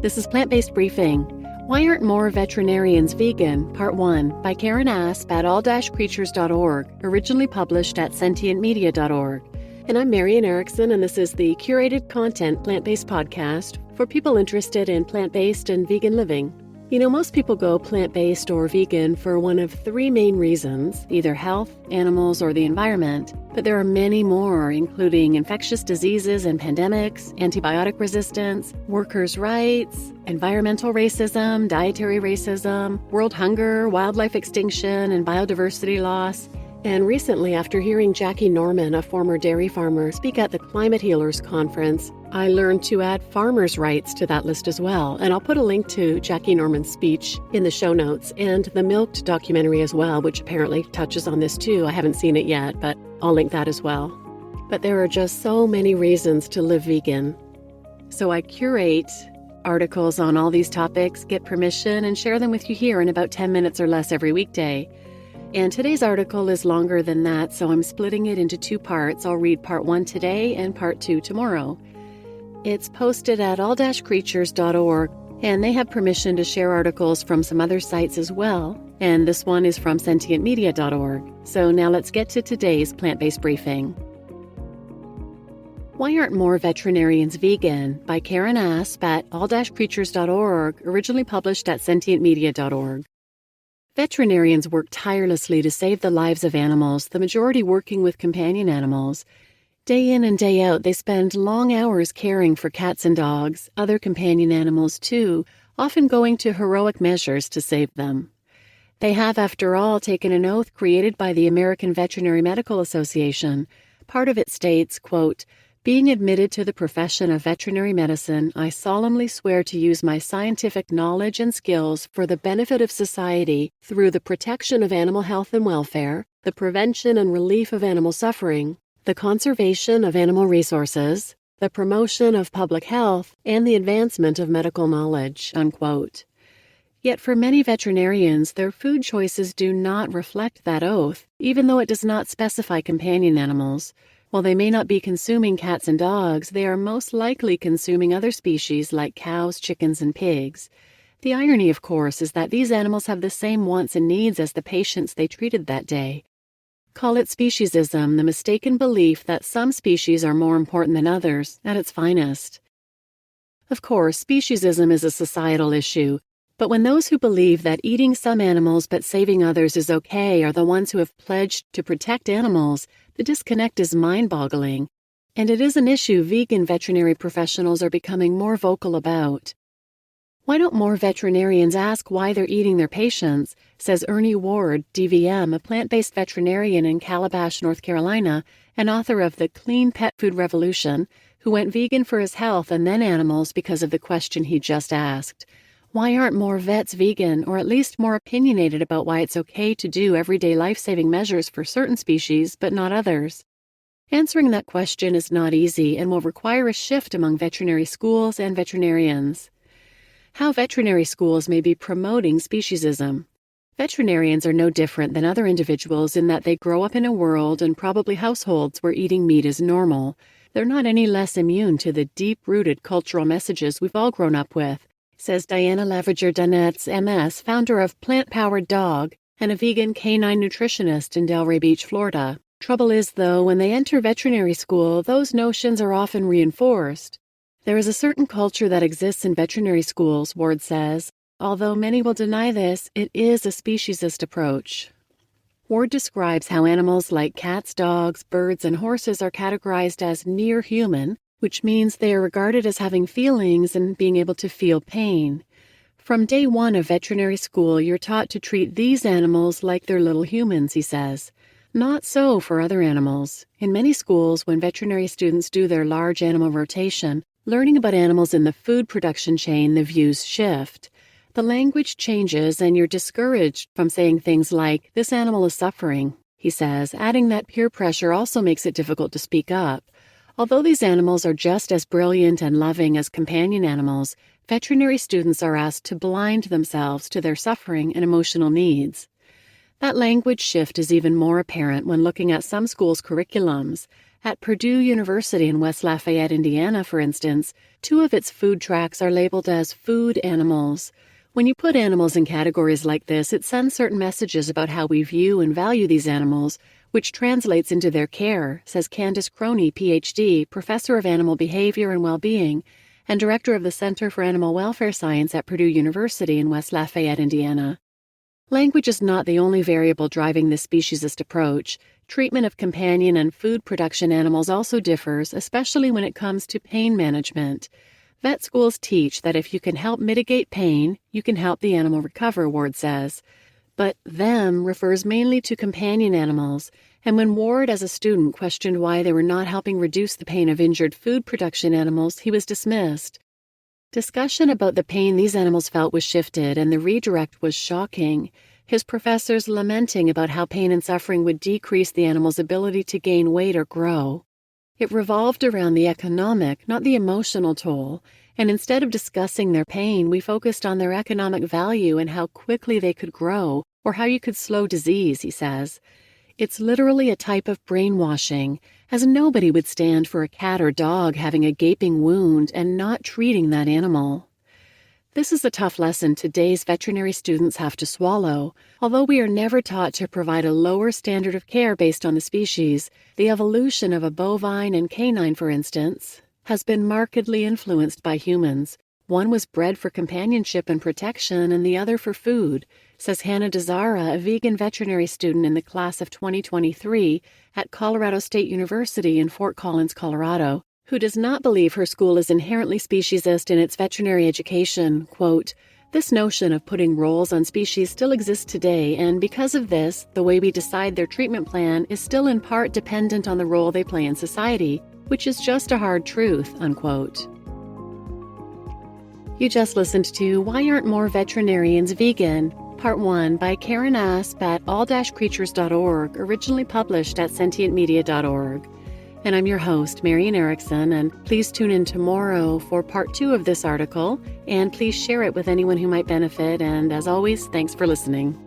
This is Plant-Based Briefing. Why Aren't More Veterinarians Vegan? Part 1 by Karen Asp at allcreatures.org, originally published at sentientmedia.org. And I'm Marian Erickson, and this is the curated content plant-based podcast for people interested in plant-based and vegan living. You know, most people go plant-based or vegan for one of three main reasons, either health, animals, or the environment. But there are many more, including infectious diseases and pandemics, antibiotic resistance, workers' rights, environmental racism, dietary racism, world hunger, wildlife extinction, and biodiversity loss. And recently, after hearing Jackie Norman, a former dairy farmer, speak at the Climate Healers Conference, I learned to add farmers' rights to that list as well. And I'll put a link to Jackie Norman's speech in the show notes and the Milked documentary as well, which apparently touches on this too. I haven't seen it yet, but I'll link that as well. But there are just so many reasons to live vegan. So I curate articles on all these topics, get permission, and share them with you here in about 10 minutes or less every weekday. And today's article is longer than that, so I'm splitting it into two parts. I'll read part 1 today and part 2 tomorrow. It's posted at all-creatures.org, and they have permission to share articles from some other sites as well. And this one is from sentientmedia.org. So now let's get to today's plant-based briefing. Why Aren't More Veterinarians Vegan? By Karen Asp at all-creatures.org, originally published at sentientmedia.org. Veterinarians work tirelessly to save the lives of animals, the majority working with companion animals. Day in and day out, they spend long hours caring for cats and dogs, other companion animals too, often going to heroic measures to save them. They have, after all, taken an oath created by the American Veterinary Medical Association. Part of it states, quote, "Being admitted to the profession of veterinary medicine, I solemnly swear to use my scientific knowledge and skills for the benefit of society through the protection of animal health and welfare, the prevention and relief of animal suffering, the conservation of animal resources, the promotion of public health, and the advancement of medical knowledge," unquote. Yet for many veterinarians, their food choices do not reflect that oath, even though it does not specify companion animals. While they may not be consuming cats and dogs, they are most likely consuming other species like cows, chickens, and pigs. The irony, of course, is that these animals have the same wants and needs as the patients they treated that day. Call it speciesism, the mistaken belief that some species are more important than others, at its finest. Of course, speciesism is a societal issue, but when those who believe that eating some animals but saving others is okay are the ones who have pledged to protect animals, the disconnect is mind-boggling, and it is an issue vegan veterinary professionals are becoming more vocal about. Why don't more veterinarians ask why they're eating their patients, says Ernie Ward, DVM, a plant-based veterinarian in Calabash, North Carolina, and author of The Clean Pet Food Revolution, who went vegan for his health and then animals because of the question he just asked. Why aren't more vets vegan, or at least more opinionated about why it's okay to do everyday life-saving measures for certain species, but not others? Answering that question is not easy and will require a shift among veterinary schools and veterinarians. How veterinary schools may be promoting speciesism. Veterinarians are no different than other individuals in that they grow up in a world and probably households where eating meat is normal. They're not any less immune to the deep-rooted cultural messages we've all grown up with, says Diana Lavager-Dunnet's MS, founder of Plant-Powered Dog and a vegan canine nutritionist in Delray Beach, Florida. Trouble is, though, when they enter veterinary school, those notions are often reinforced. There is a certain culture that exists in veterinary schools, Ward says. Although many will deny this, it is a speciesist approach. Ward describes how animals like cats, dogs, birds, and horses are categorized as near human, which means they are regarded as having feelings and being able to feel pain. From day one of veterinary school, you're taught to treat these animals like they're little humans, he says. Not so for other animals. In many schools, when veterinary students do their large animal rotation, learning about animals in the food production chain, the views shift. The language changes and you're discouraged from saying things like, "This animal is suffering," he says, adding that peer pressure also makes it difficult to speak up. Although these animals are just as brilliant and loving as companion animals, veterinary students are asked to blind themselves to their suffering and emotional needs. That language shift is even more apparent when looking at some schools' curriculums. At Purdue University in West Lafayette, Indiana, for instance, 2 of its food tracks are labeled as food animals. When you put animals in categories like this, it sends certain messages about how we view and value these animals, which translates into their care, says Candace Croney, Ph.D., professor of animal behavior and well-being, and director of the Center for Animal Welfare Science at Purdue University in West Lafayette, Indiana. Language is not the only variable driving this speciesist approach. Treatment of companion and food production animals also differs, especially when it comes to pain management. Vet schools teach that if you can help mitigate pain, you can help the animal recover, Ward says. But them refers mainly to companion animals, and when Ward as a student questioned why they were not helping reduce the pain of injured food production animals, he was dismissed. Discussion about the pain these animals felt was shifted, and the redirect was shocking. His professors lamenting about how pain and suffering would decrease the animal's ability to gain weight or grow. It revolved around the economic, not the emotional toll, and instead of discussing their pain, we focused on their economic value and how quickly they could grow, or how you could slow disease, he says. It's literally a type of brainwashing, as nobody would stand for a cat or dog having a gaping wound and not treating that animal. This is a tough lesson today's veterinary students have to swallow. Although we are never taught to provide a lower standard of care based on the species, the evolution of a bovine and canine, for instance, has been markedly influenced by humans. One was bred for companionship and protection, and the other for food, says Hannah DeZara, a vegan veterinary student in the class of 2023 at Colorado State University in Fort Collins, Colorado, who does not believe her school is inherently speciesist in its veterinary education. Quote, "This notion of putting roles on species still exists today, and because of this, the way we decide their treatment plan is still in part dependent on the role they play in society, which is just a hard truth," unquote. You just listened to Why Aren't More Veterinarians Vegan? Part 1 by Karen Asp at all-creatures.org, originally published at sentientmedia.org. And I'm your host, Marian Erickson, and please tune in tomorrow for Part 2 of this article, and please share it with anyone who might benefit, and as always, thanks for listening.